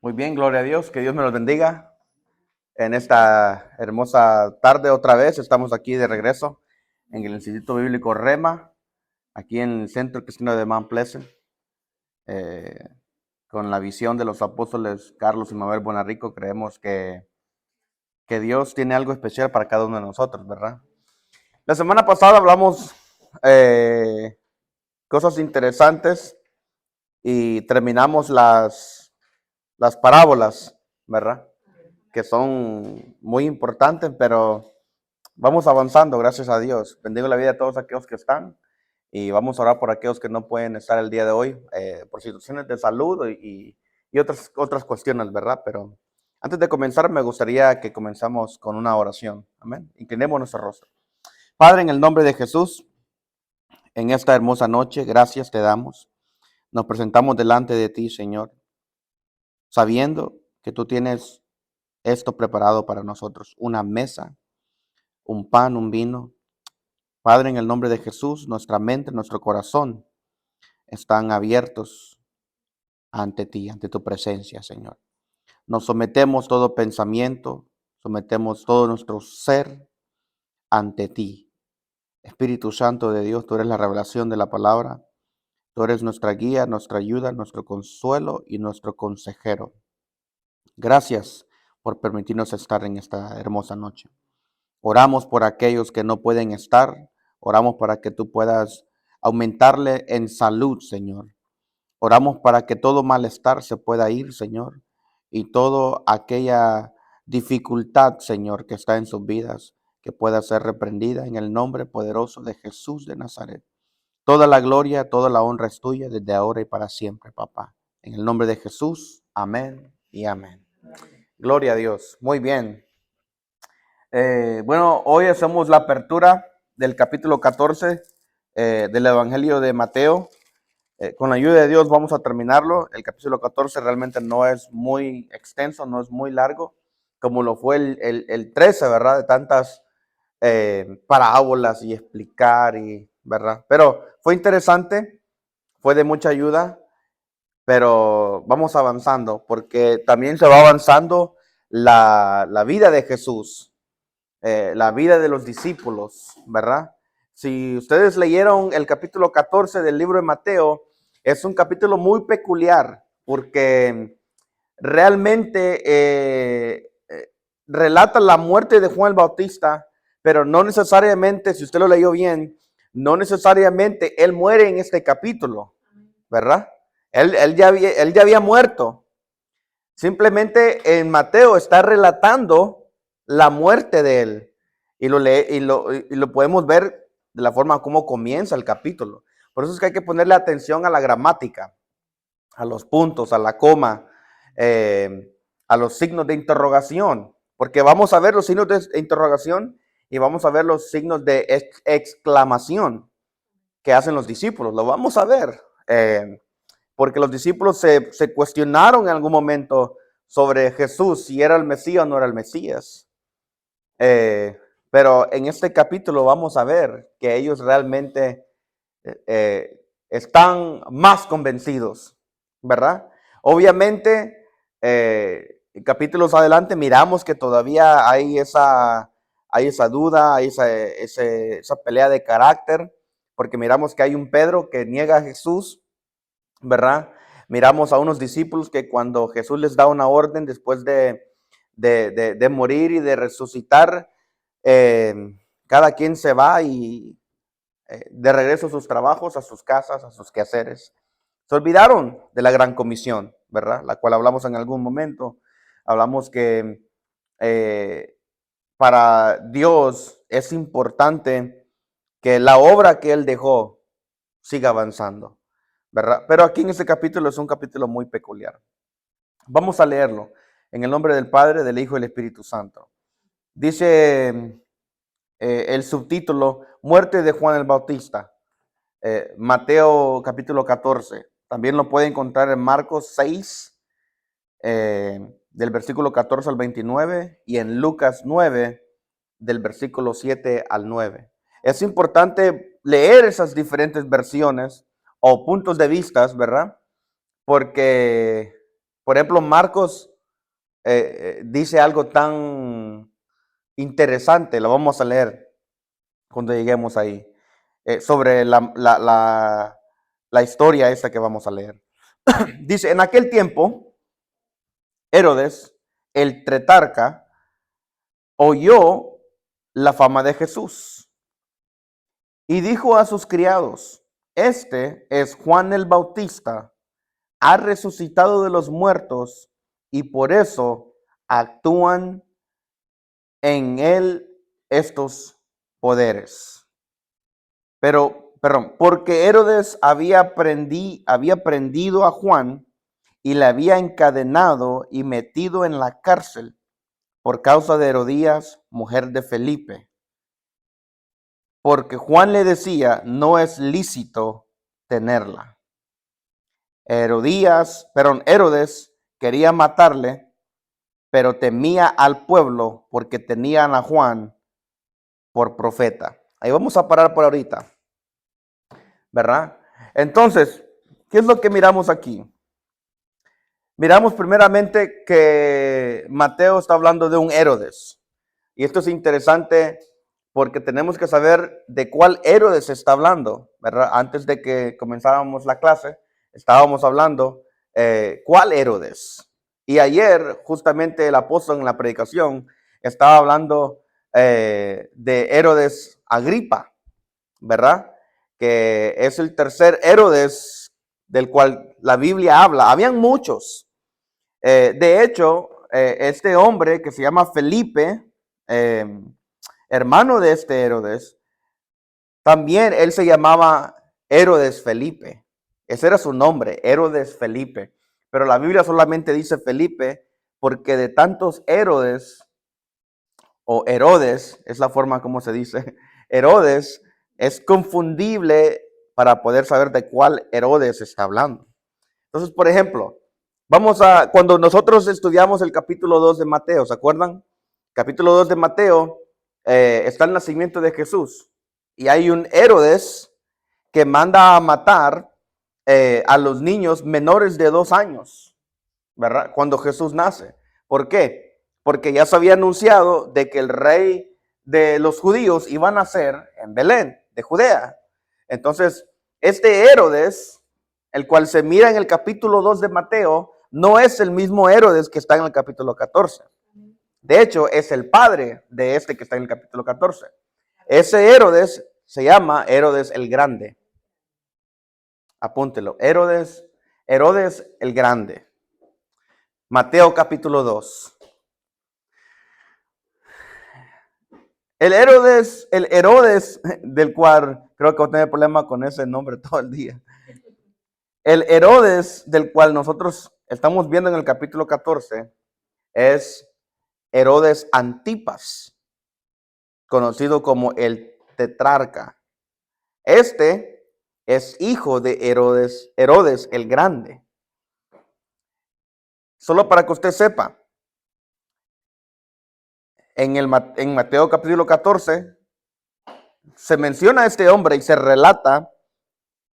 Muy bien, gloria a Dios, que Dios me los bendiga. En esta hermosa tarde otra vez estamos aquí de regreso en el Instituto Bíblico Rema, aquí en el Centro Cristiano de Mount Pleasant, eh, con la visión de los apóstoles Carlos y Mabel Bonarrico. Creemos que Dios tiene algo especial para cada uno de nosotros, ¿verdad? La semana pasada hablamos cosas interesantes y terminamos las parábolas, ¿verdad? Que son muy importantes, pero vamos avanzando, gracias a Dios. Bendigo la vida de todos aquellos que están y vamos a orar por aquellos que no pueden estar el día de hoy, por situaciones de salud y otras cuestiones, ¿verdad? Pero antes de comenzar, me gustaría que comenzamos con una oración. Amén. Inclinemos nuestro rostro. Padre, en el nombre de Jesús, en esta hermosa noche, gracias te damos. Nos presentamos delante de ti, Señor, sabiendo que tú tienes esto preparado para nosotros, una mesa, un pan, un vino. Padre, en el nombre de Jesús, nuestra mente, nuestro corazón están abiertos ante ti, ante tu presencia, Señor. Nos sometemos todo pensamiento, sometemos todo nuestro ser ante ti. Espíritu Santo de Dios, tú eres la revelación de la palabra, tú eres nuestra guía, nuestra ayuda, nuestro consuelo y nuestro consejero. Gracias por permitirnos estar en esta hermosa noche. Oramos por aquellos que no pueden estar. Oramos para que tú puedas aumentarle en salud, Señor. Oramos para que todo malestar se pueda ir, Señor. Y toda aquella dificultad, Señor, que está en sus vidas, que pueda ser reprendida en el nombre poderoso de Jesús de Nazaret. Toda la gloria, toda la honra es tuya desde ahora y para siempre, papá. En el nombre de Jesús, amén y amén. Gloria a Dios. Muy bien. Bueno, hoy hacemos la apertura del capítulo 14 del Evangelio de Mateo. Con la ayuda de Dios vamos a terminarlo. El capítulo 14 realmente no es muy extenso, no es muy largo, como lo fue el 13, ¿verdad? De tantas parábolas y explicar, ¿verdad? Pero fue interesante, fue de mucha ayuda, pero vamos avanzando, porque también se va avanzando la vida de Jesús, la vida de los discípulos, ¿verdad? Si ustedes leyeron el capítulo 14 del libro de Mateo, es un capítulo muy peculiar porque realmente relata la muerte de Juan el Bautista, pero no necesariamente, si usted lo leyó bien, no necesariamente él muere en este capítulo, ¿verdad? Él ya había muerto. Simplemente en Mateo está relatando la muerte de él. Y lo podemos ver de la forma como comienza el capítulo. Por eso es que hay que ponerle atención a la gramática, a los puntos, a la coma, a los signos de interrogación. Porque vamos a ver los signos de interrogación y vamos a ver los signos de exclamación que hacen los discípulos. Lo vamos a ver. Porque los discípulos se cuestionaron en algún momento sobre Jesús, si era el Mesías o no era el Mesías. Pero en este capítulo vamos a ver que ellos realmente están más convencidos, ¿verdad? Obviamente, capítulos adelante miramos que todavía hay esa duda, hay esa pelea de carácter, porque miramos que hay un Pedro que niega a Jesús, ¿verdad? Miramos a unos discípulos que cuando Jesús les da una orden después de morir y de resucitar, cada quien se va y de regreso a sus trabajos, a sus casas, a sus quehaceres. Se olvidaron de la gran comisión, ¿verdad? La cual hablamos en algún momento. Hablamos que para Dios es importante que la obra que Él dejó siga avanzando, ¿verdad? Pero aquí en este capítulo es un capítulo muy peculiar. Vamos a leerlo en el nombre del Padre, del Hijo y del Espíritu Santo. Dice el subtítulo, Muerte de Juan el Bautista, Mateo capítulo 14. También lo puede encontrar en Marcos 6, del versículo 14 al 29, y en Lucas 9, del versículo 7 al 9. Es importante leer esas diferentes versiones o puntos de vista, ¿verdad? Porque, Por ejemplo, Marcos dice algo tan interesante, lo vamos a leer cuando lleguemos ahí, sobre la historia esa que vamos a leer. Dice, en aquel tiempo, Herodes, el tetrarca, oyó la fama de Jesús y dijo a sus criados, este es Juan el Bautista, ha resucitado de los muertos y por eso actúan en él estos poderes. Perdón, porque Herodes había prendido a Juan y le había encadenado y metido en la cárcel por causa de Herodías, mujer de Felipe. Porque Juan le decía, no es lícito tenerla. Herodes quería matarle, pero temía al pueblo porque tenían a Juan por profeta. Ahí vamos a parar por ahorita, ¿verdad? Entonces, ¿qué es lo que miramos aquí? Miramos primeramente que Mateo está hablando de un Herodes. Y esto es interesante porque tenemos que saber de cuál Herodes está hablando, ¿verdad? Antes de que comenzáramos la clase, estábamos hablando cuál Herodes. Y ayer, justamente el apóstol en la predicación estaba hablando de Herodes Agripa, ¿verdad? Que es el tercer Herodes del cual la Biblia habla. Habían muchos. De hecho, este hombre que se llama Felipe, hermano de este Herodes, también él se llamaba Herodes Felipe. Ese era su nombre, Herodes Felipe. Pero la Biblia solamente dice Felipe porque de tantos Herodes, o Herodes, es la forma como se dice, Herodes es confundible para poder saber de cuál Herodes está hablando. Entonces, por ejemplo, cuando nosotros estudiamos el capítulo 2 de Mateo, ¿se acuerdan? Capítulo 2 de Mateo, está el nacimiento de Jesús. Y hay un Herodes que manda a matar a los niños menores de 2 años, ¿verdad? Cuando Jesús nace. ¿Por qué? Porque ya se había anunciado de que el rey de los judíos iba a nacer en Belén, de Judea. Entonces, este Herodes, el cual se mira en el capítulo 2 de Mateo, no es el mismo Herodes que está en el capítulo 14. De hecho, es el padre de este que está en el capítulo 14. Ese Herodes se llama Herodes el Grande. Apúntelo, Herodes el Grande. Mateo capítulo 2. El Herodes del cual creo que voy a tener problema con ese nombre todo el día. El Herodes del cual nosotros estamos viendo en el capítulo 14 es Herodes Antipas, conocido como el tetrarca. Este es hijo de Herodes el Grande. Solo para que usted sepa, en Mateo capítulo 14 se menciona a este hombre y se relata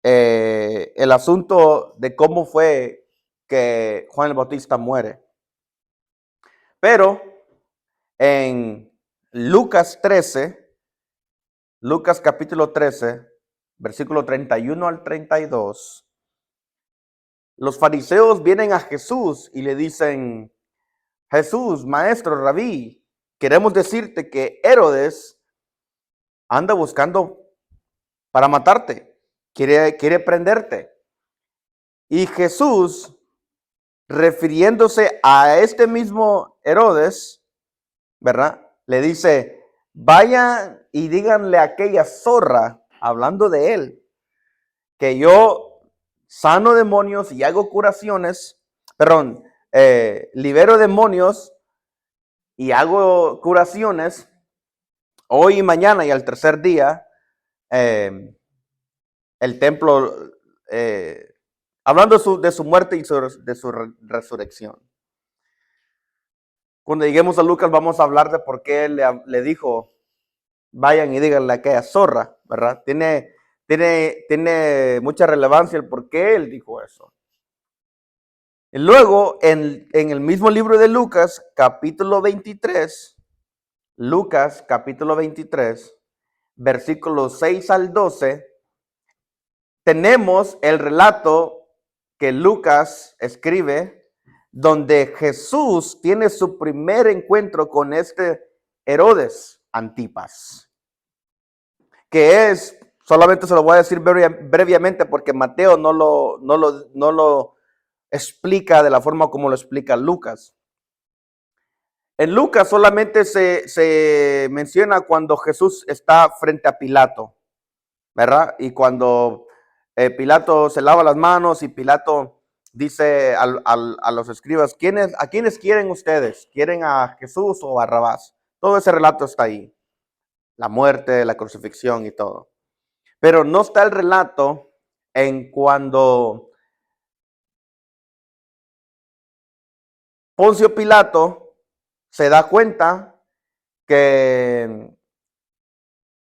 el asunto de cómo fue que Juan el Bautista muere. Pero en Lucas capítulo 13, versículo 31 al 32, los fariseos vienen a Jesús y le dicen, Jesús, maestro, rabí, queremos decirte que Herodes anda buscando para matarte, quiere prenderte. Y Jesús, refiriéndose a este mismo Herodes, ¿verdad? Le dice, vayan y díganle a aquella zorra, hablando de él, que yo sano demonios y hago curaciones, libero demonios y hago curaciones hoy y mañana y al tercer día, el templo, hablando de su muerte y de su resurrección. Cuando lleguemos a Lucas vamos a hablar de por qué le dijo, vayan y díganle a aquella zorra, ¿verdad? Tiene mucha relevancia el por qué él dijo eso. Y luego, en el mismo libro de Lucas, capítulo 23, Lucas, capítulo 23, versículos 6 al 12, tenemos el relato que Lucas escribe, donde Jesús tiene su primer encuentro con este Herodes Antipas, que es, solamente se lo voy a decir brevemente porque Mateo no lo explica de la forma como lo explica Lucas. En Lucas solamente se menciona cuando Jesús está frente a Pilato, ¿verdad? Y cuando Pilato se lava las manos y Pilato dice a los escribas, ¿a quiénes quieren ustedes? ¿Quieren a Jesús o a Barrabás? Todo ese relato está ahí. La muerte, la crucifixión y todo. Pero no está el relato en cuando Poncio Pilato se da cuenta que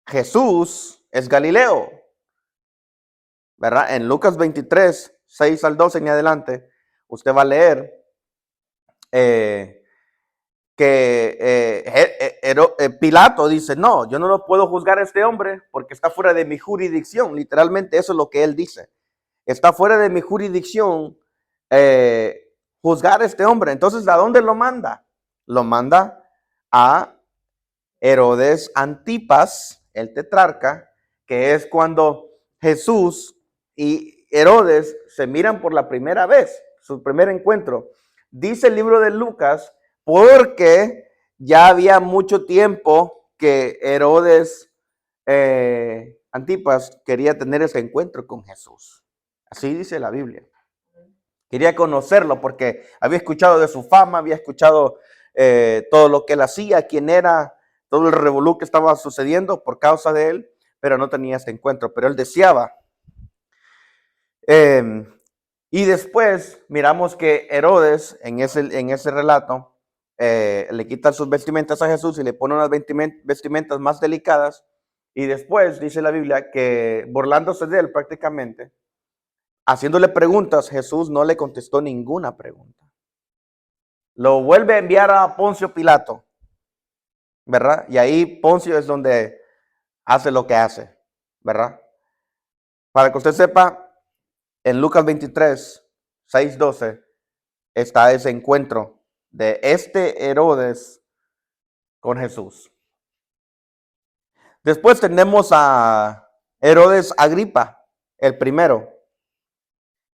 Jesús es Galileo, ¿verdad? En Lucas 23, 6 al 12 en adelante, usted va a leer Pilato dice, no, yo no lo puedo juzgar a este hombre porque está fuera de mi jurisdicción. Literalmente eso es lo que él dice. Está fuera de mi jurisdicción juzgar a este hombre. Entonces, ¿a dónde lo manda? Lo manda a Herodes Antipas, el tetrarca, que es cuando Jesús y Herodes se miran por la primera vez, su primer encuentro. Dice el libro de Lucas, porque ya había mucho tiempo que Herodes Antipas quería tener ese encuentro con Jesús. Así dice la Biblia. Quería conocerlo porque había escuchado de su fama, había escuchado todo lo que él hacía, quién era, todo el revolú que estaba sucediendo por causa de él, pero no tenía ese encuentro, pero él deseaba. Y después miramos que Herodes, en ese relato, le quita sus vestimentas a Jesús y le pone unas vestimentas más delicadas. Y después dice la Biblia que burlándose de él prácticamente, haciéndole preguntas, Jesús no le contestó ninguna pregunta. Lo vuelve a enviar a Poncio Pilato, ¿verdad? Y ahí Poncio es donde hace lo que hace, ¿verdad? Para que usted sepa, en Lucas 23, 6, 12, está ese encuentro de este Herodes con Jesús. Después tenemos a Herodes Agripa, el primero,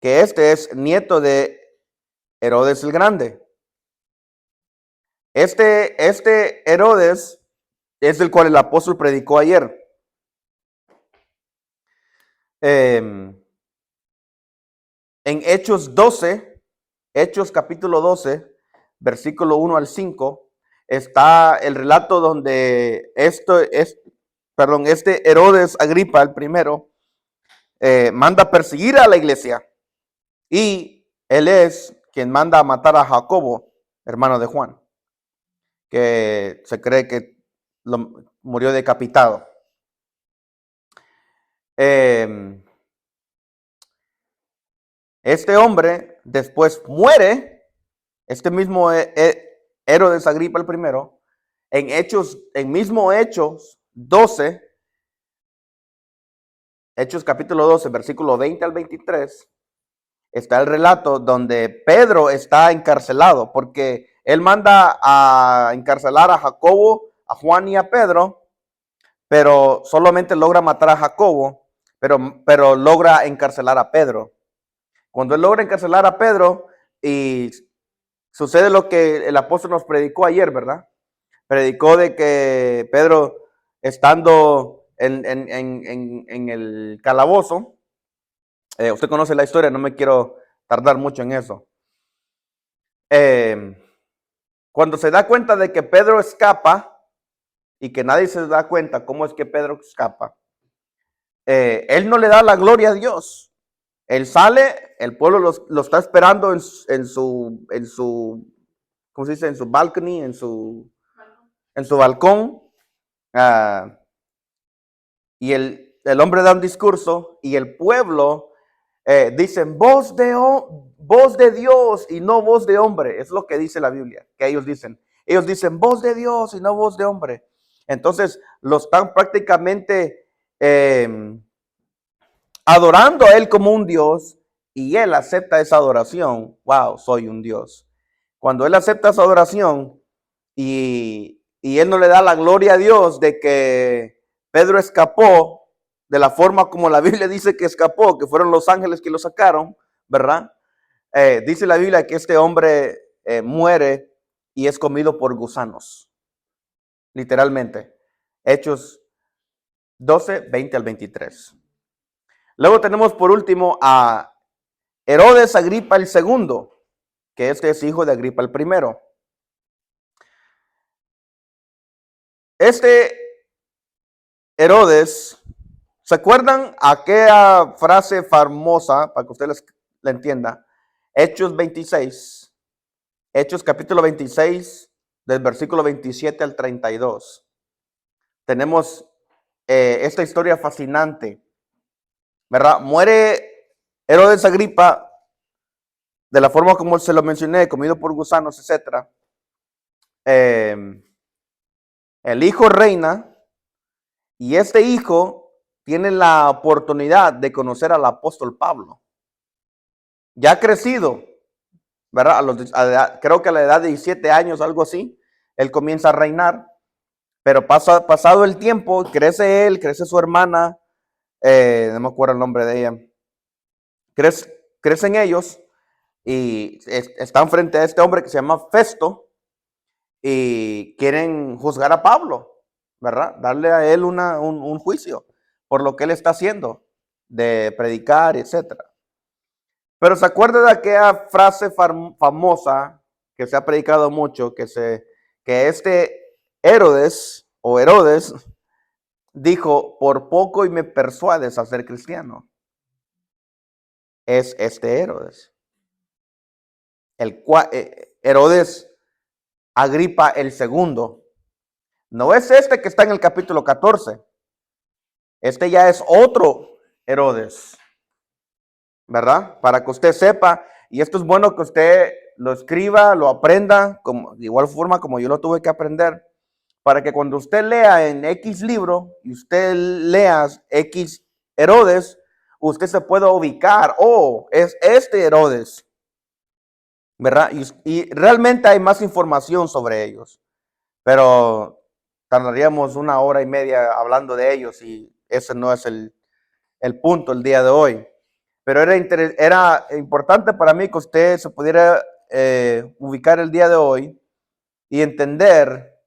que este es nieto de Herodes el Grande. Este Herodes es el cual el apóstol predicó ayer. En Hechos 12, Hechos capítulo 12, versículo 1 al 5, está el relato donde este Herodes Agripa, el primero, manda perseguir a la iglesia. Y él es quien manda a matar a Jacobo, hermano de Juan, que se cree que murió decapitado. Este hombre después muere, este mismo Herodes Agripa el primero, en mismo Hechos 12, Hechos capítulo 12, versículo 20 al 23, está el relato donde Pedro está encarcelado, porque él manda a encarcelar a Jacobo, a Juan y a Pedro, pero solamente logra matar a Jacobo, pero logra encarcelar a Pedro. Cuando él logra encarcelar a Pedro y sucede lo que el apóstol nos predicó ayer, ¿verdad? Predicó de que Pedro, estando en el calabozo, usted conoce la historia, no me quiero tardar mucho en eso. Cuando se da cuenta de que Pedro escapa y que nadie se da cuenta cómo es que Pedro escapa, él no le da la gloria a Dios. Él sale, el pueblo lo está esperando en su, ¿cómo se dice? En su balcony, en su balcón. Y el hombre da un discurso y el pueblo dicen voz de Dios y no voz de hombre. Es lo que dice la Biblia, que ellos dicen. Ellos dicen voz de Dios y no voz de hombre. Entonces, lo están prácticamente adorando a él como un Dios, y él acepta esa adoración. Wow, soy un Dios. Cuando él acepta esa adoración y él no le da la gloria a Dios de que Pedro escapó de la forma como la Biblia dice que escapó, que fueron los ángeles que lo sacaron, ¿verdad? Dice la Biblia que este hombre muere y es comido por gusanos, literalmente. Hechos 12, 20 al 23. Luego tenemos por último a Herodes Agripa el segundo, que este es hijo de Agripa el primero. Este Herodes, ¿se acuerdan aquella frase famosa, para que ustedes la entiendan? Hechos 26, Hechos capítulo 26, del versículo 27 al 32. Tenemos esta historia fascinante, ¿verdad? Muere Herodes Agripa de la forma como se lo mencioné, comido por gusanos, etc. El hijo reina, y este hijo tiene la oportunidad de conocer al apóstol Pablo. Ya crecido, ¿verdad? Creo que a la edad de 17 años, algo así, él comienza a reinar. Pero pasado el tiempo, crece él, crece su hermana, no me acuerdo el nombre de ella. Crecen ellos y están frente a este hombre que se llama Festo y quieren juzgar a Pablo, ¿verdad? Darle a él un juicio por lo que él está haciendo, de predicar, etcétera. Pero se acuerda de aquella frase famosa que se ha predicado mucho, que este Herodes dijo, por poco y me persuades a ser cristiano. Es este Herodes. Herodes Agripa el segundo. No es este que está en el capítulo 14. Este ya es otro Herodes, ¿verdad? Para que usted sepa, y esto es bueno que usted lo escriba, lo aprenda, de igual forma como yo lo tuve que aprender, para que cuando usted lea en X libro y usted lea X Herodes, usted se pueda ubicar, es este Herodes, ¿verdad? Y realmente hay más información sobre ellos, pero tardaríamos 1 hora y media hablando de ellos y ese no es el punto el día de hoy. Pero era importante para mí que usted se pudiera ubicar el día de hoy y entender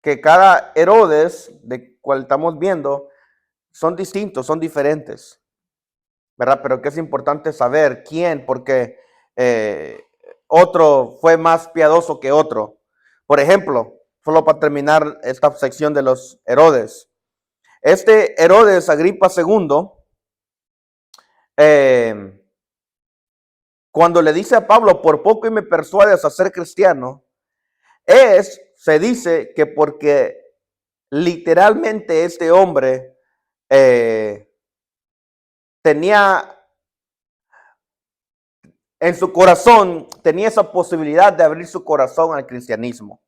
que cada Herodes de cual estamos viendo son distintos, son diferentes, ¿verdad? Pero que es importante saber quién, porque otro fue más piadoso que otro. Por ejemplo, solo para terminar esta sección de los Herodes. Este Herodes Agripa II, cuando le dice a Pablo, por poco y me persuades a ser cristiano, se dice que porque literalmente este hombre tenía en su corazón, tenía esa posibilidad de abrir su corazón al cristianismo.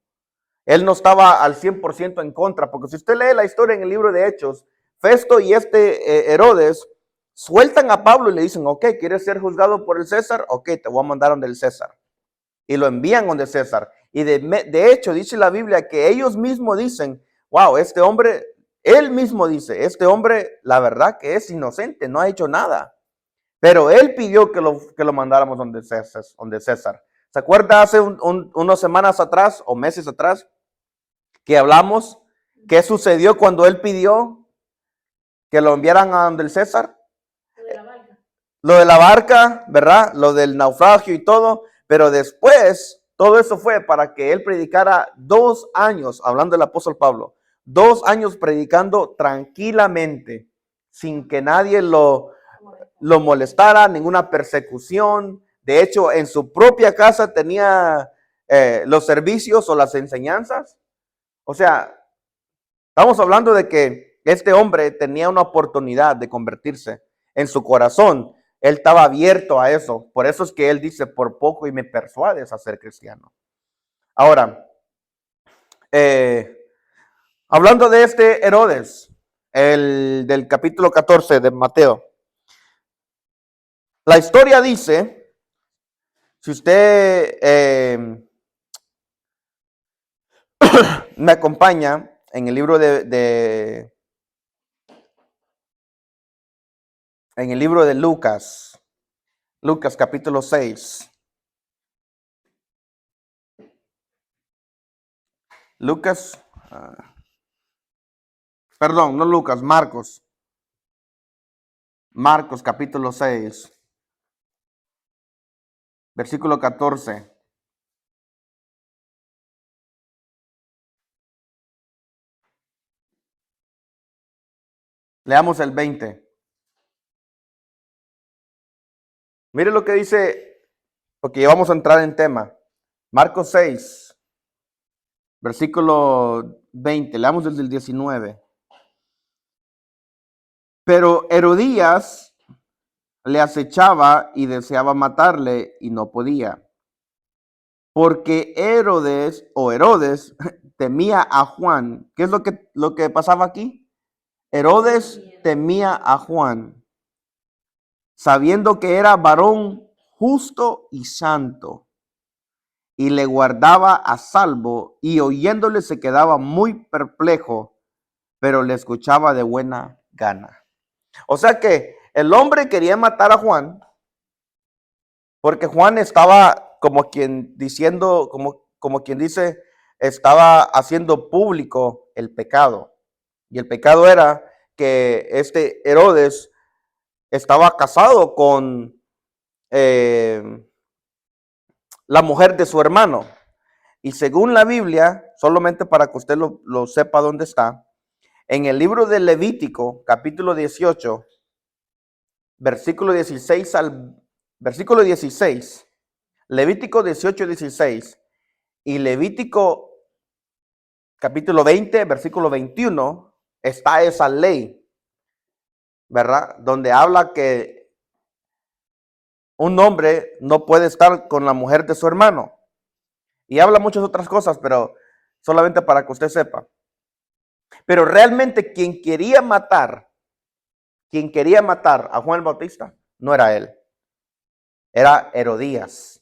Él no estaba al 100% en contra, porque si usted lee la historia en el libro de Hechos, Festo y Herodes sueltan a Pablo y le dicen, ok, ¿quieres ser juzgado por el César? Ok, te voy a mandar donde el César. Y lo envían donde César. Y de hecho dice la Biblia que ellos mismos dicen, wow, este hombre, él mismo dice, este hombre la verdad que es inocente, no ha hecho nada. Pero él pidió que lo mandáramos donde César. ¿Se acuerda hace unas semanas atrás o meses atrás que hablamos qué sucedió cuando él pidió que lo enviaran a donde el César? Lo de la barca. Lo de la barca, ¿verdad? Lo del naufragio y todo. Pero después, todo eso fue para que él predicara 2 años, hablando del apóstol Pablo, 2 años predicando tranquilamente, sin que nadie lo molestara, ninguna persecución. De hecho, en su propia casa tenía los servicios o las enseñanzas. O sea, estamos hablando de que este hombre tenía una oportunidad de convertirse en su corazón. Él estaba abierto a eso. Por eso es que él dice, por poco y me persuades a ser cristiano. Ahora, hablando de este Herodes, el del capítulo 14 de Mateo. La historia dice, si usted me acompaña en el libro en el libro de Lucas, Lucas capítulo 6. Lucas, perdón, no Lucas, Marcos. Marcos capítulo 6, versículo 14. Leamos el 20. Mire lo que dice, porque ya vamos a entrar en tema. Marcos 6, versículo 20. Leamos desde el 19. Pero Herodías le acechaba y deseaba matarle y no podía, porque Herodes temía a Juan. ¿Qué es lo que pasaba aquí? Herodes temía a Juan, sabiendo que era varón justo y santo, y le guardaba a salvo, y oyéndole se quedaba muy perplejo, pero le escuchaba de buena gana. O sea que el hombre quería matar a Juan, porque Juan estaba como quien diciendo, como quien dice, estaba haciendo público el pecado. Y el pecado era que este Herodes estaba casado con la mujer de su hermano. Y según la Biblia, solamente para que usted lo sepa dónde está, en el libro de Levítico, capítulo 18, versículo 16 al versículo 16, Levítico 18, 16 y Levítico capítulo 20, versículo 21, está esa ley, ¿verdad? Donde habla que un hombre no puede estar con la mujer de su hermano. Y habla muchas otras cosas, pero solamente para que usted sepa. Pero realmente quien quería matar a Juan el Bautista, no era él. Era Herodías,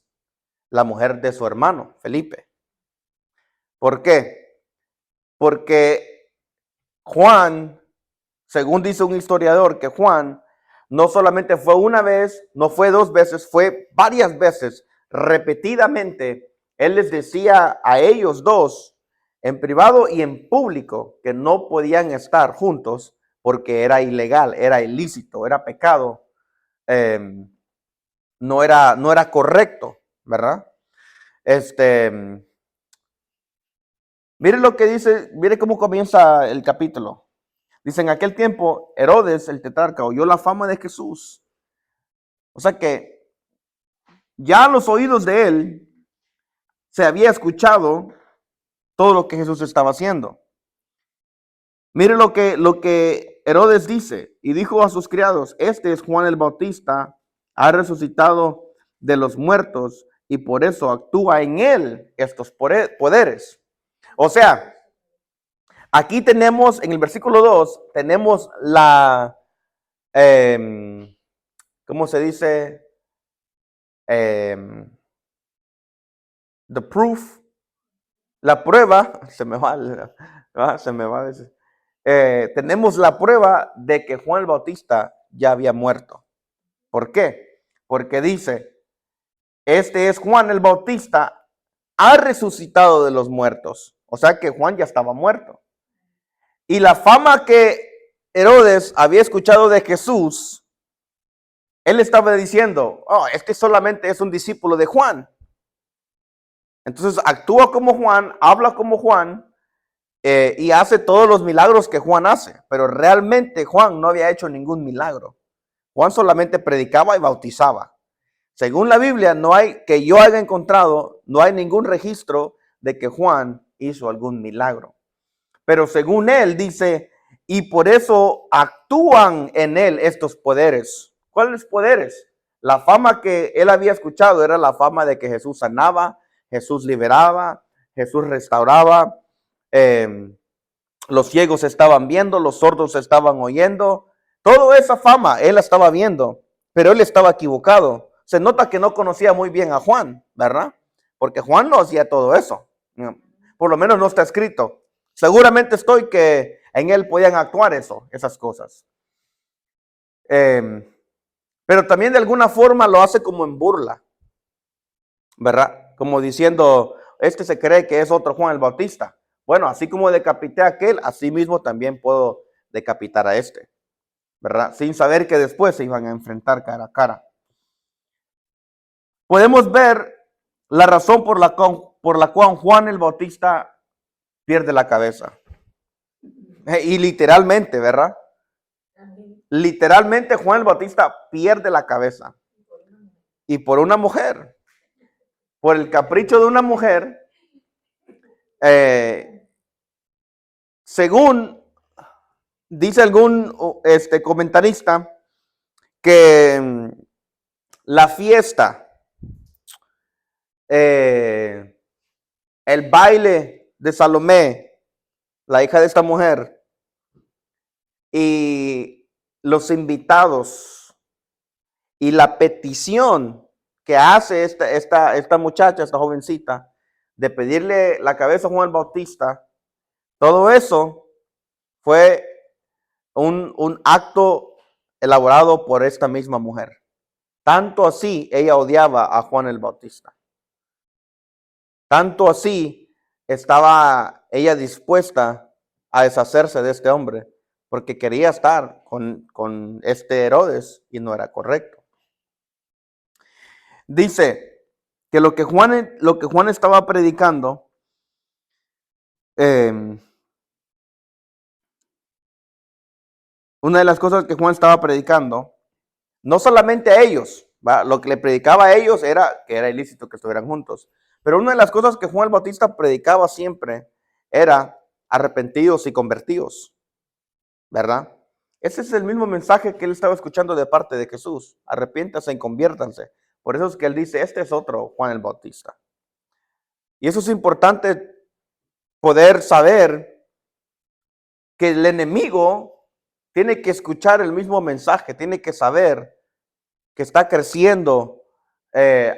la mujer de su hermano, Felipe. ¿Por qué? Porque Juan, según dice un historiador, que Juan no solamente fue una vez, no fue dos veces, fue varias veces, repetidamente. Él les decía a ellos dos, en privado y en público, que no podían estar juntos porque era ilegal, era ilícito, era pecado, no era correcto, ¿verdad? Mire lo que dice, mire cómo comienza el capítulo. Dice, en aquel tiempo, Herodes, el tetrarca, oyó la fama de Jesús. O sea que ya a los oídos de él se había escuchado todo lo que Jesús estaba haciendo. Mire lo que Herodes dice, y dijo a sus criados, este es Juan el Bautista, ha resucitado de los muertos, y por eso actúa en él estos poderes. O sea, aquí tenemos, en el versículo 2, tenemos ¿cómo se dice? The proof, la prueba, se me va a decir. Tenemos la prueba de que Juan el Bautista ya había muerto. ¿Por qué? Porque dice, este es Juan el Bautista, ha resucitado de los muertos. O sea que Juan ya estaba muerto. Y la fama que Herodes había escuchado de Jesús, él estaba diciendo, oh, este solamente es un discípulo de Juan. Entonces actúa como Juan, habla como Juan y hace todos los milagros que Juan hace. Pero realmente Juan no había hecho ningún milagro. Juan solamente predicaba y bautizaba. Según la Biblia, no hay que yo haya encontrado, no hay ningún registro de que Juan hizo algún milagro. Pero según él dice, y por eso actúan en él estos poderes. ¿Cuáles poderes? La fama que él había escuchado era la fama de que Jesús sanaba, Jesús liberaba, Jesús restauraba, los ciegos estaban viendo, los sordos estaban oyendo. Toda esa fama él la estaba viendo, pero él estaba equivocado. Se nota que no conocía muy bien a Juan, ¿verdad? Porque Juan no hacía todo eso. Por lo menos no está escrito. Seguramente estoy que en él podían actuar esas cosas. Pero también de alguna forma lo hace como en burla, ¿verdad? Como diciendo, este se cree que es otro Juan el Bautista. Bueno, así como decapité a aquel, así mismo también puedo decapitar a este, ¿verdad? Sin saber que después se iban a enfrentar cara a cara. Podemos ver la razón por la cual Juan el Bautista pierde la cabeza. Y literalmente, ¿verdad? Literalmente Juan el Bautista pierde la cabeza. Y por una mujer. Por el capricho de una mujer. Según dice algún comentarista, que la fiesta, el baile de Salomé, la hija de esta mujer, y los invitados y la petición que hace esta muchacha, esta jovencita, de pedirle la cabeza a Juan el Bautista, todo eso fue un acto elaborado por esta misma mujer. Tanto así ella odiaba a Juan el Bautista. Tanto así estaba ella dispuesta a deshacerse de este hombre, porque quería estar con este Herodes y no era correcto. Dice que lo que Juan estaba predicando, una de las cosas que Juan estaba predicando, no solamente a ellos, ¿va? Lo que le predicaba a ellos era que era ilícito que estuvieran juntos, pero una de las cosas que Juan el Bautista predicaba siempre era arrepentidos y convertidos, ¿verdad? Ese es el mismo mensaje que él estaba escuchando de parte de Jesús. Arrepiéntanse y conviértanse. Por eso es que él dice, este es otro Juan el Bautista. Y eso es importante poder saber que el enemigo tiene que escuchar el mismo mensaje, tiene que saber que está creciendo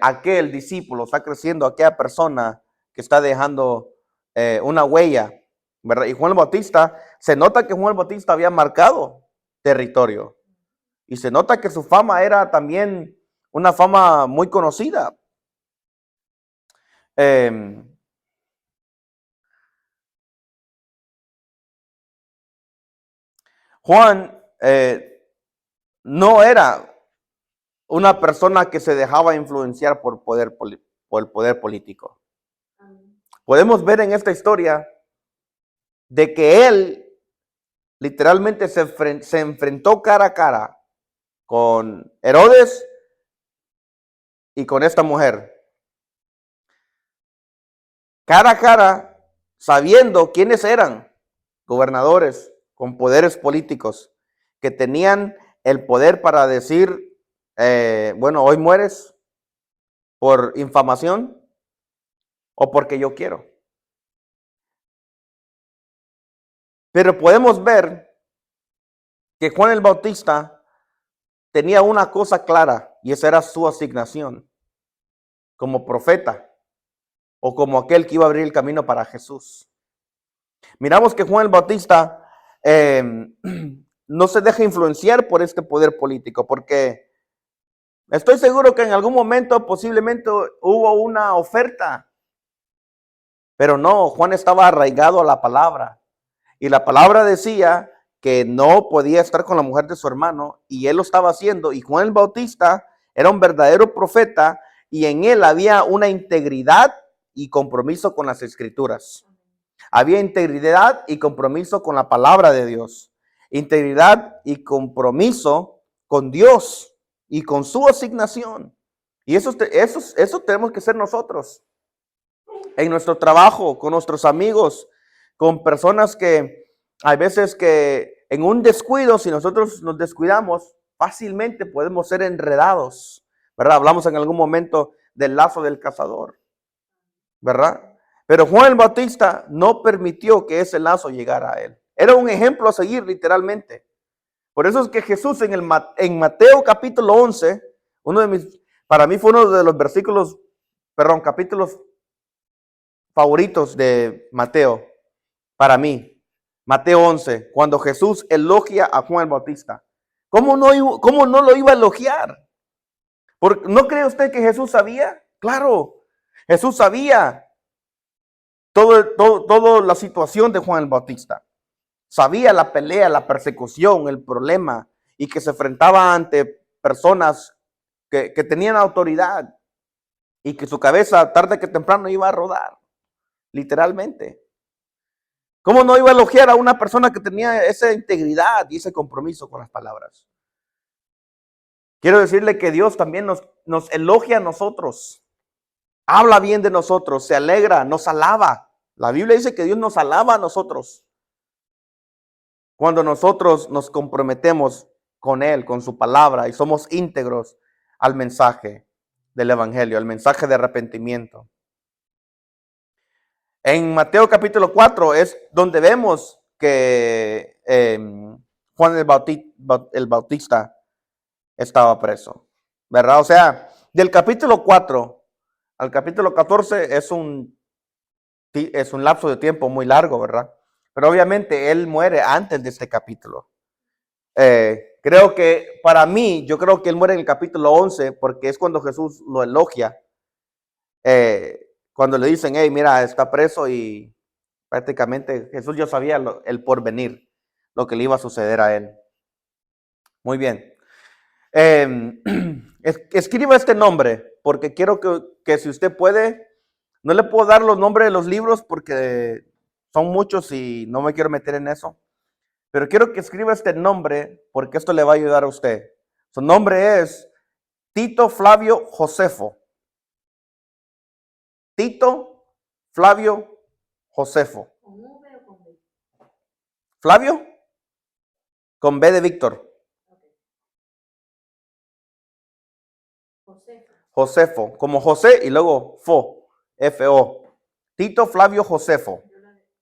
aquel discípulo, está creciendo aquella persona que está dejando una huella, ¿verdad? Y Juan el Bautista, se nota que Juan el Bautista había marcado territorio y se nota que su fama era también una fama muy conocida. Juan no era una persona que se dejaba influenciar por el poder político. Podemos ver en esta historia de que él literalmente se enfrentó cara a cara con Herodes y con esta mujer. Cara a cara, sabiendo quiénes eran gobernadores con poderes políticos que tenían el poder para decir, bueno, hoy mueres por infamación o porque yo quiero. Pero podemos ver que Juan el Bautista tenía una cosa clara y esa era su asignación como profeta o como aquel que iba a abrir el camino para Jesús. Miramos que Juan el Bautista no se deja influenciar por este poder político, porque estoy seguro que en algún momento posiblemente hubo una oferta, pero no, Juan estaba arraigado a la palabra. Y la palabra decía que no podía estar con la mujer de su hermano, y él lo estaba haciendo. Y Juan el Bautista era un verdadero profeta, y en él había una integridad y compromiso con las escrituras. Había integridad y compromiso con la palabra de Dios. Integridad y compromiso con Dios y con su asignación. Y eso tenemos que ser nosotros. En nuestro trabajo, con nuestros amigos, con personas que hay veces que en un descuido, si nosotros nos descuidamos, fácilmente podemos ser enredados ¿verdad? Hablamos en algún momento del lazo del cazador, ¿verdad? Pero Juan el Bautista no permitió que ese lazo llegara a él. Era un ejemplo a seguir literalmente. Por eso es que Jesús en Mateo capítulo 11, para mí fue uno de los capítulos favoritos de Mateo, para mí. Mateo 11, cuando Jesús elogia a Juan el Bautista. ¿Cómo no lo iba a elogiar? ¿No cree usted que Jesús sabía? Claro, Jesús sabía toda la situación de Juan el Bautista. Sabía la pelea, la persecución, el problema, y que se enfrentaba ante personas que tenían autoridad y que su cabeza tarde que temprano iba a rodar, literalmente. ¿Cómo no iba a elogiar a una persona que tenía esa integridad y ese compromiso con las palabras? Quiero decirle que Dios también nos elogia a nosotros, habla bien de nosotros, se alegra, nos alaba. La Biblia dice que Dios nos alaba a nosotros cuando nosotros nos comprometemos con Él, con su palabra, y somos íntegros al mensaje del Evangelio, al mensaje de arrepentimiento. En Mateo capítulo 4 es donde vemos que Juan el Bautista estaba preso, ¿verdad? O sea, del capítulo 4 al capítulo 14 es un lapso de tiempo muy largo, ¿verdad? Pero obviamente él muere antes de este capítulo. Creo que para mí, yo creo que él muere en el capítulo 11 porque es cuando Jesús lo elogia. Cuando le dicen, hey, mira, está preso, y prácticamente Jesús ya sabía el porvenir, lo que le iba a suceder a él. Muy bien. Escriba este nombre porque quiero que si usted puede, no le puedo dar los nombres de los libros porque son muchos y no me quiero meter en eso. Pero quiero que escriba este nombre porque esto le va a ayudar a usted. Su nombre es Tito Flavio Josefo. Tito Flavio Josefo. ¿Con V o con B? Flavio con B de Víctor. Josefo, como José y luego Fo, F-O. Tito Flavio Josefo.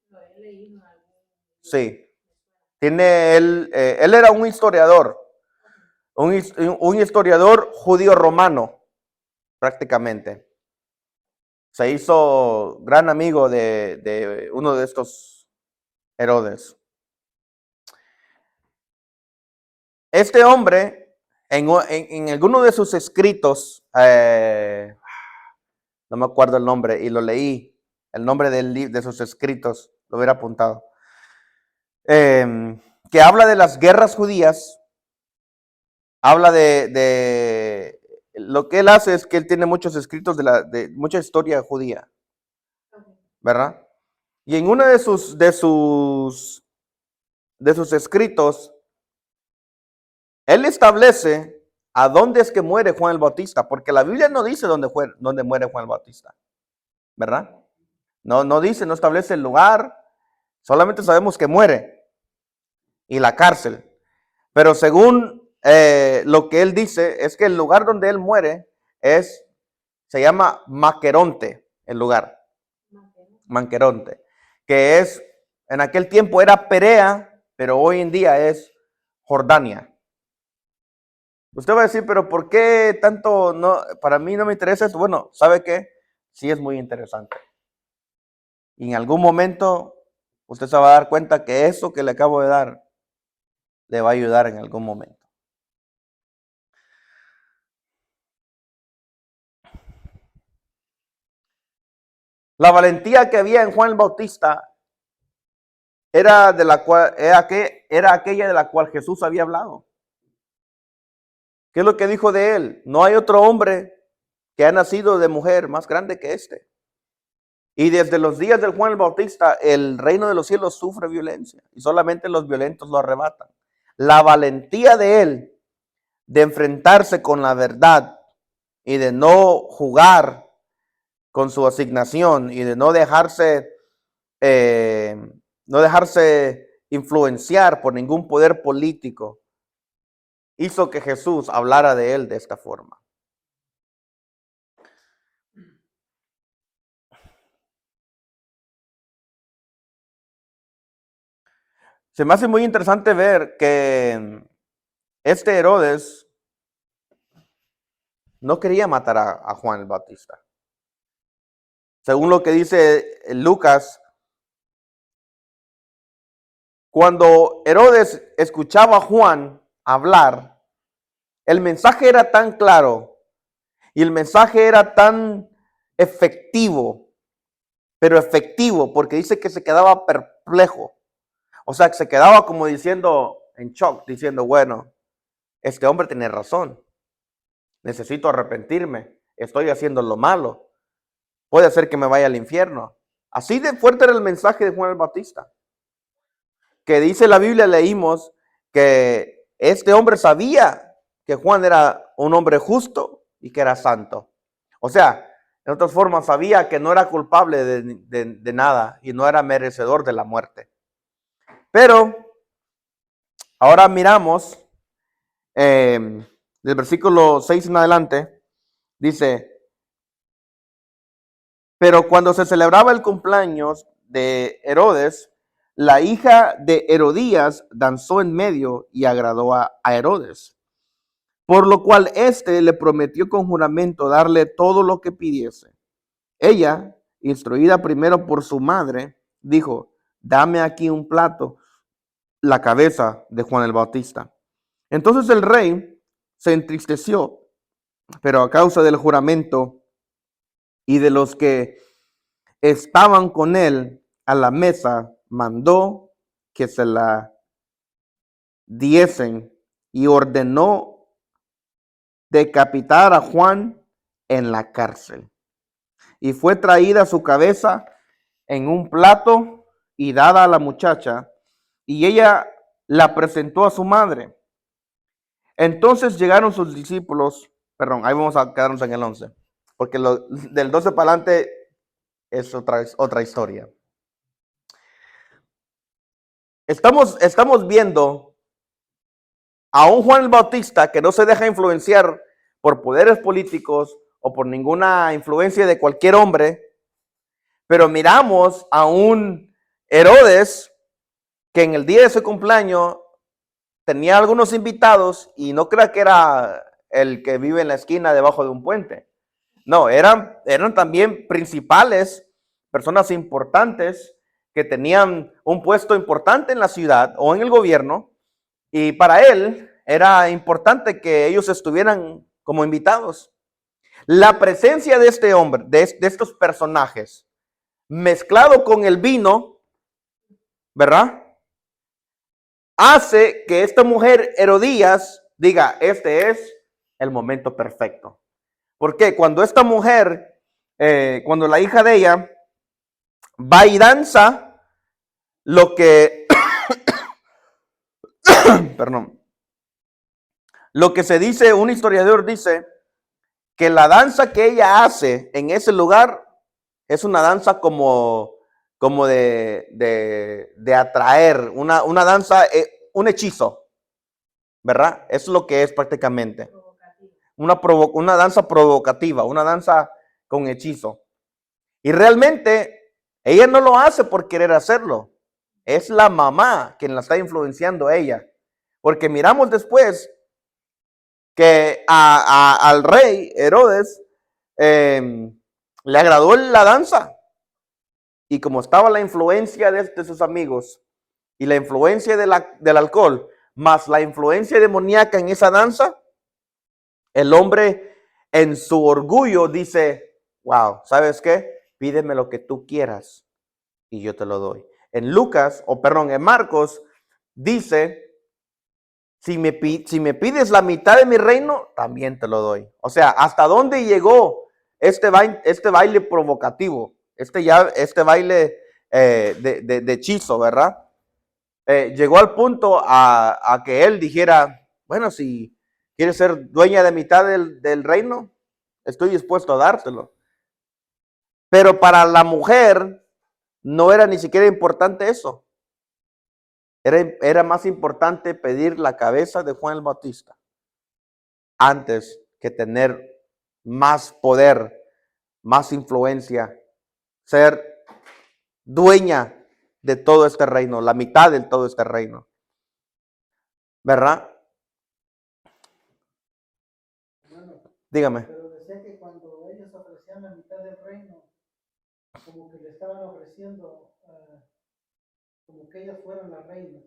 Lo he leído. Sí. Él era un historiador. Un historiador judío romano, prácticamente. Se hizo gran amigo de uno de estos Herodes. Este hombre, en alguno de sus escritos, no me acuerdo el nombre, y lo leí, el nombre de sus escritos, lo hubiera apuntado, que habla de las guerras judías, habla de lo que él hace es que él tiene muchos escritos de mucha historia judía, ¿verdad? Y en uno de sus escritos, él establece a dónde es que muere Juan el Bautista, porque la Biblia no dice dónde muere Juan el Bautista, ¿verdad? No dice, no establece el lugar, solamente sabemos que muere y la cárcel. Pero según lo que él dice, es que el lugar donde él muere se llama Maqueronte, el lugar. Maqueronte, que en aquel tiempo era Perea, pero hoy en día es Jordania. Usted va a decir, pero ¿por qué tanto? No, para mí no me interesa eso. Bueno, ¿sabe qué? Sí es muy interesante. Y en algún momento usted se va a dar cuenta que eso que le acabo de dar le va a ayudar en algún momento. La valentía que había en Juan el Bautista era aquella de la cual Jesús había hablado. ¿Qué es lo que dijo de él? No hay otro hombre que ha nacido de mujer más grande que este. Y desde los días de Juan el Bautista, el reino de los cielos sufre violencia y solamente los violentos lo arrebatan. La valentía de él de enfrentarse con la verdad y de no jugar con su asignación y de no dejarse influenciar por ningún poder político, hizo que Jesús hablara de él de esta forma. Se me hace muy interesante ver que este Herodes no quería matar a Juan el Bautista. Según lo que dice Lucas, cuando Herodes escuchaba a Juan hablar, el mensaje era tan claro y el mensaje era tan efectivo, pero efectivo, porque dice que se quedaba perplejo. O sea, que se quedaba como diciendo, en shock, diciendo, bueno, este hombre tiene razón. Necesito arrepentirme. Estoy haciendo lo malo. Puede ser que me vaya al infierno. Así de fuerte era el mensaje de Juan el Bautista. Que dice la Biblia, leímos que este hombre sabía que Juan era un hombre justo y que era santo. O sea, en otras formas, sabía que no era culpable de nada y no era merecedor de la muerte. Pero ahora miramos del versículo 6 en adelante, dice, pero cuando se celebraba el cumpleaños de Herodes, la hija de Herodías danzó en medio y agradó a Herodes. Por lo cual éste le prometió con juramento darle todo lo que pidiese. Ella, instruida primero por su madre, dijo, dame aquí un plato, la cabeza de Juan el Bautista. Entonces el rey se entristeció, pero a causa del juramento y de los que estaban con él a la mesa, mandó que se la diesen y ordenó decapitar a Juan en la cárcel. Y fue traída su cabeza en un plato y dada a la muchacha, y ella la presentó a su madre. Entonces llegaron sus discípulos, perdón, ahí vamos a quedarnos en el 11, porque del 12 para adelante es otra historia. Estamos viendo a un Juan el Bautista que no se deja influenciar por poderes políticos o por ninguna influencia de cualquier hombre, pero miramos a un Herodes que en el día de su cumpleaños tenía algunos invitados y no crea que era el que vive en la esquina debajo de un puente. No, eran también principales, personas importantes que tenían un puesto importante en la ciudad o en el gobierno, y para él era importante que ellos estuvieran como invitados. La presencia de este hombre, de estos personajes, mezclado con el vino, ¿verdad? Hace que esta mujer Herodías diga, este es el momento perfecto. Porque cuando esta mujer, cuando la hija de ella va y danza, lo que, perdón, lo que se dice, un historiador dice que la danza que ella hace en ese lugar es una danza como de atraer, una danza, un hechizo, ¿verdad? Eso es lo que es prácticamente. Una danza provocativa, una danza con hechizo. Y realmente ella no lo hace por querer hacerlo. Es la mamá quien la está influenciando a ella. Porque miramos después que al rey Herodes le agradó la danza. Y como estaba la influencia de sus amigos y la influencia del alcohol, más la influencia demoníaca en esa danza, el hombre en su orgullo dice, wow, ¿sabes qué? Pídeme lo que tú quieras y yo te lo doy. En Lucas, en Marcos, dice, si me pides la mitad de mi reino, también te lo doy. O sea, ¿hasta dónde llegó este baile provocativo? Este baile de hechizo, ¿verdad? Llegó al punto a que él dijera, bueno, si quieres ser dueña de mitad del reino, estoy dispuesto a dártelo. Pero para la mujer no era ni siquiera importante eso. Era más importante pedir la cabeza de Juan el Bautista antes que tener más poder, más influencia, ser dueña de todo este reino, la mitad de todo este reino. ¿Verdad? Bueno, Dígame. pero decía que cuando ellos ofrecían la mitad del reino, como que le estaban ofreciendo como que ellas fueran las reinas.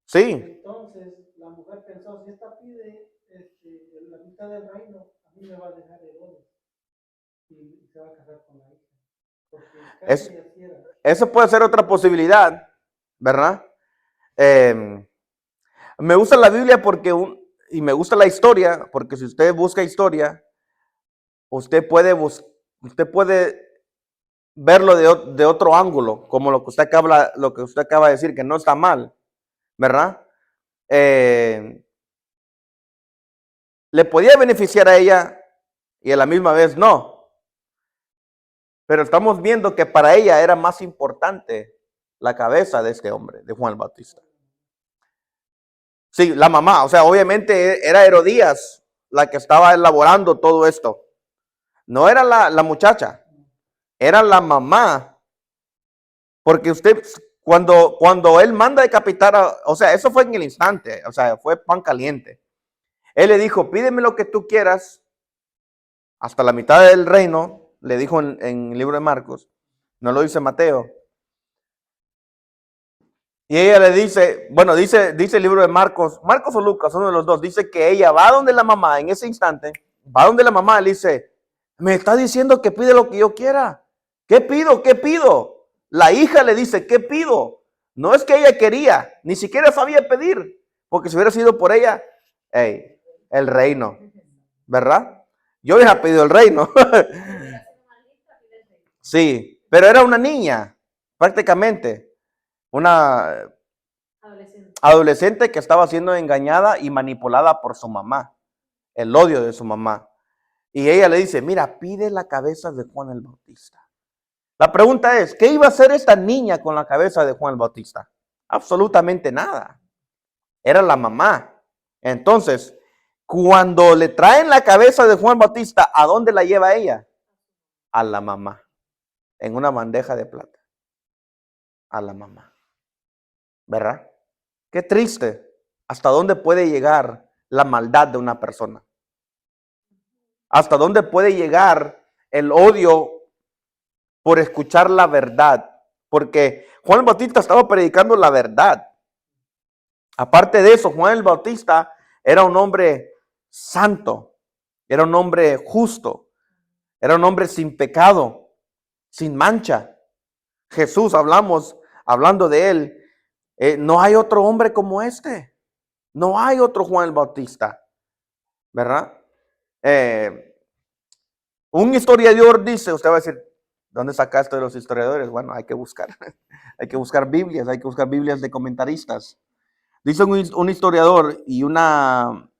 Sí. Entonces la mujer pensó, si esta pide la mitad del reino, a mí me va a dejar Herodes y se va a casar con la hija. Porque casi así era. Eso puede ser otra posibilidad, ¿verdad? Me gusta la Biblia y me gusta la historia, porque si usted busca historia, usted puede verlo de otro ángulo, como lo que usted acaba de decir, que no está mal, ¿verdad? Le podía beneficiar a ella y a la misma vez no. Pero estamos viendo que para ella era más importante la cabeza de este hombre, de Juan el Bautista. Sí, la mamá, o sea, obviamente era Herodías la que estaba elaborando todo esto. No era la muchacha, era la mamá. Porque usted, cuando él manda decapitar, o sea, eso fue en el instante, o sea, fue pan caliente. Él le dijo, pídeme lo que tú quieras, hasta la mitad del reino, le dijo en el libro de Marcos, no lo dice Mateo. Y ella le dice, bueno, dice el libro de Marcos o Lucas, uno de los dos, dice que ella va donde la mamá en ese instante, va donde la mamá, le dice, me está diciendo que pide lo que yo quiera. ¿Qué pido? ¿Qué pido? La hija le dice, ¿qué pido? No es que ella quería, ni siquiera sabía pedir, porque si hubiera sido por ella, hey, el reino, ¿verdad? Yo hubiera pedido el reino. Sí, pero era una niña, prácticamente. Una adolescente que estaba siendo engañada y manipulada por su mamá, el odio de su mamá. Y ella le dice, mira, pide la cabeza de Juan el Bautista. La pregunta es, ¿qué iba a hacer esta niña con la cabeza de Juan el Bautista? Absolutamente nada. Era la mamá. Entonces, cuando le traen la cabeza de Juan Bautista, ¿a dónde la lleva ella? A la mamá, en una bandeja de plata. A la mamá. ¿Verdad? Qué triste. ¿Hasta dónde puede llegar la maldad de una persona? ¿Hasta dónde puede llegar el odio por escuchar la verdad? Porque Juan el Bautista estaba predicando la verdad. Aparte de eso, Juan el Bautista era un hombre santo, era un hombre justo, era un hombre sin pecado, sin mancha. Jesús, hablando de él, no hay otro hombre como este. No hay otro Juan el Bautista, ¿verdad? Un historiador dice, usted va a decir, ¿dónde sacaste de los historiadores? Bueno, hay que buscar, hay que buscar Biblias de comentaristas. Dice un historiador y un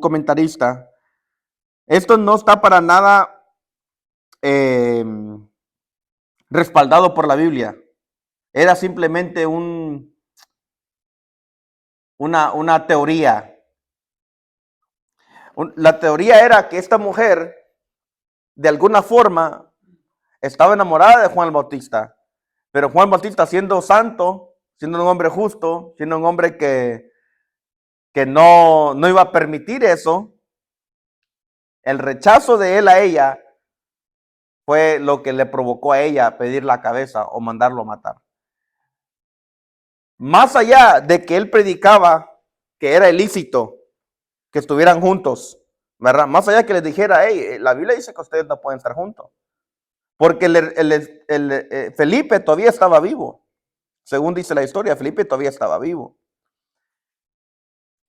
comentarista, esto no está para nada respaldado por la Biblia. Era simplemente una teoría. La teoría era que esta mujer, de alguna forma, estaba enamorada de Juan el Bautista, pero Juan Bautista siendo santo, siendo un hombre justo, siendo un hombre que no iba a permitir eso, el rechazo de él a ella fue lo que le provocó a ella pedir la cabeza o mandarlo a matar. Más allá de que él predicaba que era ilícito que estuvieran juntos, ¿verdad? Más allá que les dijera, hey, la Biblia dice que ustedes no pueden estar juntos. Porque Felipe todavía estaba vivo. Según dice la historia, Felipe todavía estaba vivo.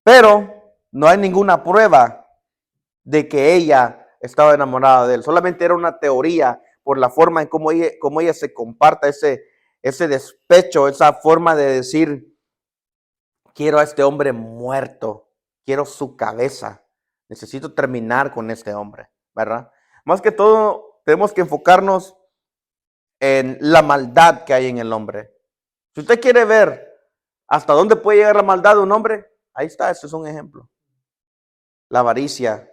Pero no hay ninguna prueba de que ella estaba enamorada de él. Solamente era una teoría por la forma en cómo ella se comparta ese despecho, esa forma de decir, quiero a este hombre muerto, quiero su cabeza, necesito terminar con este hombre, ¿verdad? Más que todo, tenemos que enfocarnos en la maldad que hay en el hombre. Si usted quiere ver hasta dónde puede llegar la maldad de un hombre, ahí está, este es un ejemplo. La avaricia,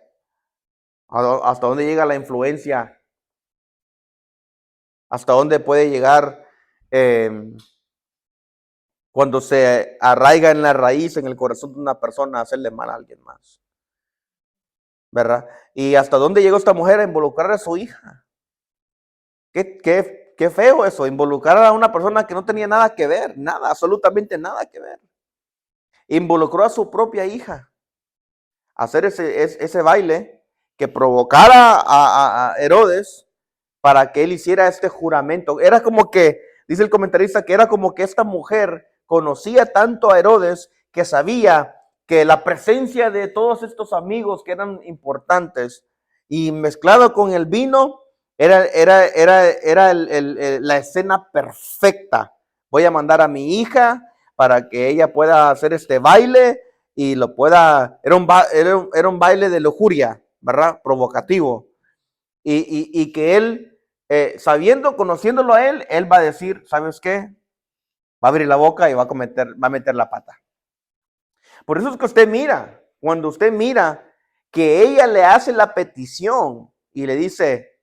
hasta dónde llega la influencia, hasta dónde puede llegar cuando se arraiga en la raíz, en el corazón de una persona, hacerle mal a alguien más, ¿verdad? ¿Y hasta dónde llegó esta mujer a involucrar a su hija? Qué feo eso, involucrar a una persona que no tenía nada que ver, nada, absolutamente nada que ver. Involucró a su propia hija a hacer ese baile que provocara a Herodes para que él hiciera este juramento. Era como que, dice el comentarista, que era como que esta mujer conocía tanto a Herodes que sabía que la presencia de todos estos amigos que eran importantes y mezclado con el vino era la escena perfecta. Voy a mandar a mi hija para que ella pueda hacer este baile y lo pueda, era un baile de lujuria, ¿verdad? Provocativo. Y que él, sabiendo, conociéndolo a él va a decir, ¿sabes qué? Va a abrir la boca y va a meter la pata. Por eso es que usted mira, cuando usted mira que ella le hace la petición y le dice,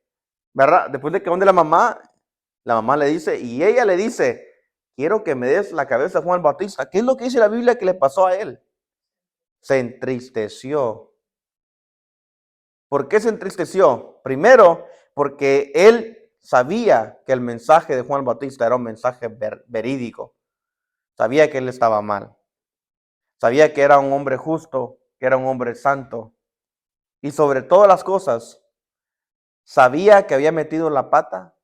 ¿verdad? Después de que donde la mamá le dice, y ella le dice, quiero que me des la cabeza a Juan Bautista. ¿Qué es lo que dice la Biblia que le pasó a él? Se entristeció. ¿Por qué se entristeció? Primero, porque él sabía que el mensaje de Juan Bautista era un mensaje verídico. Sabía que él estaba mal. Sabía que era un hombre justo, que era un hombre santo. Y sobre todas las cosas, sabía que había metido la pata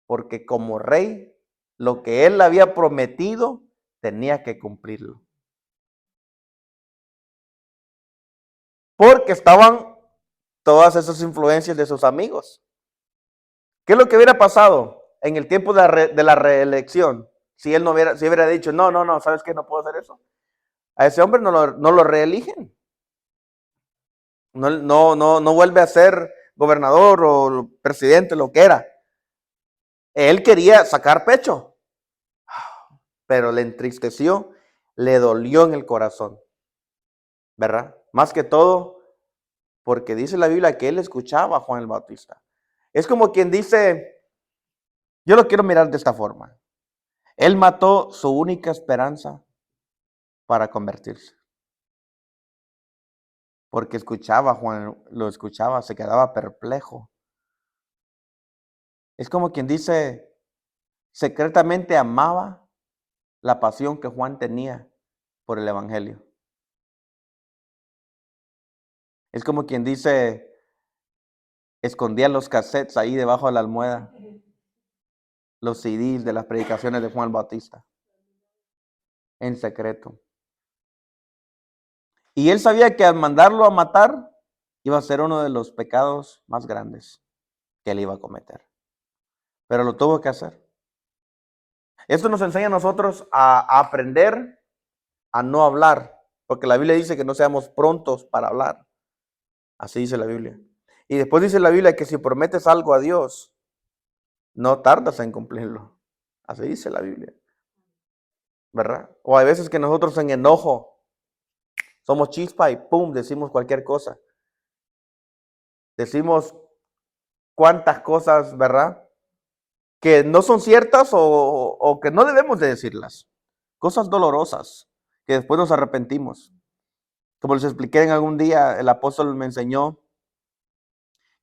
porque como rey, lo que él había prometido tenía que cumplirlo. Porque estaban todas esas influencias de sus amigos. ¿Qué es lo que hubiera pasado en el tiempo de la reelección? Si él no hubiera, si hubiera dicho, no, ¿sabes qué? No puedo hacer eso. A ese hombre no lo reeligen. No vuelve a ser gobernador o presidente, lo que era. Él quería sacar pecho, pero le entristeció, le dolió en el corazón, ¿verdad? Más que todo, porque dice la Biblia que él escuchaba a Juan el Bautista. Es como quien dice, yo lo quiero mirar de esta forma. Él mató su única esperanza para convertirse. Porque escuchaba, Juan lo escuchaba, se quedaba perplejo. Es como quien dice, secretamente amaba la pasión que Juan tenía por el Evangelio. Es como quien dice, escondía los cassettes ahí debajo de la almohada, los CDs de las predicaciones de Juan Bautista, en secreto. Y él sabía que al mandarlo a matar, iba a ser uno de los pecados más grandes que él iba a cometer. Pero lo tuvo que hacer. Esto nos enseña a nosotros a aprender a no hablar, porque la Biblia dice que no seamos prontos para hablar. Así dice la Biblia. Y después dice la Biblia que si prometes algo a Dios, no tardas en cumplirlo. Así dice la Biblia. ¿Verdad? O hay veces que nosotros en enojo somos chispa y pum, decimos cualquier cosa. Decimos cuantas cosas, ¿verdad? Que no son ciertas o que no debemos de decirlas. Cosas dolorosas que después nos arrepentimos. Como les expliqué en algún día, el apóstol me enseñó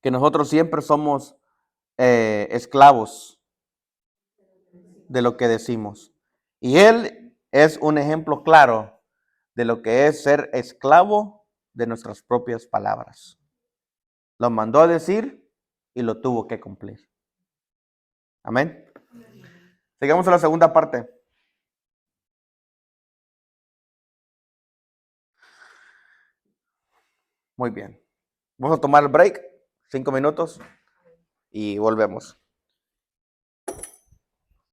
que nosotros siempre somos esclavos de lo que decimos. Y él es un ejemplo claro de lo que es ser esclavo de nuestras propias palabras. Lo mandó a decir y lo tuvo que cumplir. Amén. Sigamos a la segunda parte. Muy bien. Vamos a tomar el break, 5 minutos y volvemos.